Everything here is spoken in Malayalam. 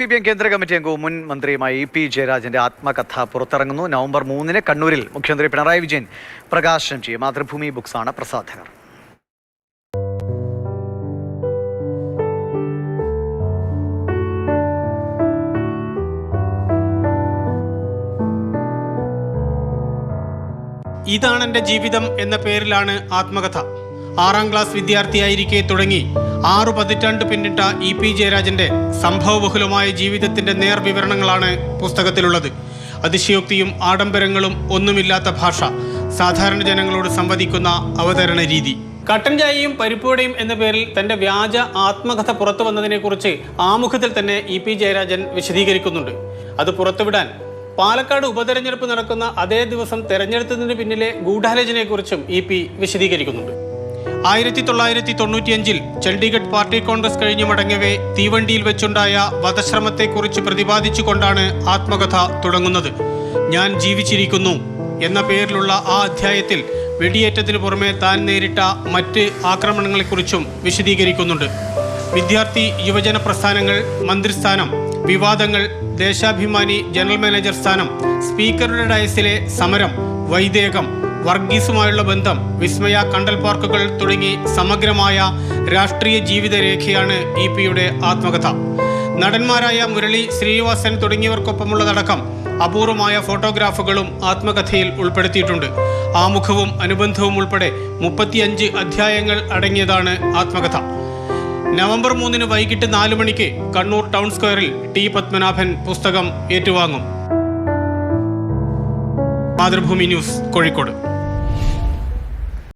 CPM കേന്ദ്ര കമ്മിറ്റി അംഗവും മുൻ മന്ത്രിയുമായ EP ജയരാജന്റെ ആത്മകഥ പുറത്തിറങ്ങുന്നു. നവംബർ 3 കണ്ണൂരിൽ മുഖ്യമന്ത്രി പിണറായി വിജയൻ പ്രകാശനം ചെയ്യും. മാതൃഭൂമി ബുക്സാണ് പ്രസാധകർ. ഇതാണ് എൻ്റെ ജീവിതം എന്ന പേരിലാണ് ആത്മകഥ. 6ാം ക്ലാസ് വിദ്യാർത്ഥിയായിരിക്കെ തുടങ്ങി 6 പതിറ്റാണ്ട് പിന്നിട്ട EP ജയരാജന്റെ സംഭവബഹുലമായ ജീവിതത്തിന്റെ നേർവിവരണങ്ങളാണ് പുസ്തകത്തിലുള്ളത്. അതിശയോക്തിയും ആഡംബരങ്ങളും ഒന്നുമില്ലാത്ത ഭാഷ, സാധാരണ ജനങ്ങളോട് സംവദിക്കുന്ന അവതരണ രീതി. കട്ടൻ ചായയും പരിപ്പുവടയും എന്ന പേരിൽ തന്റെ വ്യാജ ആത്മകഥ പുറത്തു വന്നതിനെക്കുറിച്ച് ആമുഖത്തിൽ തന്നെ EP ജയരാജൻ വിശദീകരിക്കുന്നുണ്ട്. അത് പുറത്തുവിടാൻ പാലക്കാട് ഉപതെരഞ്ഞെടുപ്പ് നടക്കുന്ന അതേ ദിവസം തെരഞ്ഞെടുത്തതിന് പിന്നിലെ ഗൂഢാലോചനയെക്കുറിച്ചും EP വിശദീകരിക്കുന്നുണ്ട്. 1995 ചണ്ഡീഗഡ് പാർട്ടി കോൺഗ്രസ് കഴിഞ്ഞു മടങ്ങവേ തീവണ്ടിയിൽ വെച്ചുണ്ടായ വധശ്രമത്തെക്കുറിച്ച് പ്രതിപാദിച്ചുകൊണ്ടാണ് ആത്മകഥ തുടങ്ങുന്നത്. ഞാൻ ജീവിച്ചിരിക്കുന്നു എന്ന പേരിലുള്ള ആ അധ്യായത്തിൽ വെടിയേറ്റത്തിന് പുറമെ താൻ നേരിട്ട മറ്റ് ആക്രമണങ്ങളെക്കുറിച്ചും വിശദീകരിക്കുന്നുണ്ട്. വിദ്യാർത്ഥി യുവജന പ്രസ്ഥാനങ്ങൾ, മന്ത്രിസ്ഥാനം, വിവാദങ്ങൾ, ദേശാഭിമാനി ജനറൽ മാനേജർ സ്ഥാനം, സ്പീക്കറുടെ ഡയസിലെ സമരം, വൈദേകം, വർഗീസുമായുള്ള ബന്ധം, വിസ്മയ കണ്ടൽ പാർക്കുകൾ തുടങ്ങി സമഗ്രമായ രാഷ്ട്രീയ ജീവിതരേഖയാണ് EP-യുടെ ആത്മകഥ. നടന്മാരായ മുരളി, ശ്രീനിവാസൻ തുടങ്ങിയവർക്കൊപ്പമുള്ളതടക്കം അപൂർവമായ ഫോട്ടോഗ്രാഫുകളും ആത്മകഥയിൽ ഉൾപ്പെടുത്തിയിട്ടുണ്ട്. ആമുഖവും അനുബന്ധവും ഉൾപ്പെടെ 35 അധ്യായങ്ങൾ അടങ്ങിയതാണ് ആത്മകഥ. നവംബർ 3 വൈകിട്ട് 4 മണിക്ക് കണ്ണൂർ ടൗൺ സ്ക്വയറിൽ T. പത്മനാഭൻ പുസ്തകം ഏറ്റുവാങ്ങും. മാതൃഭൂമി ന്യൂസ്, കോഴിക്കോട്.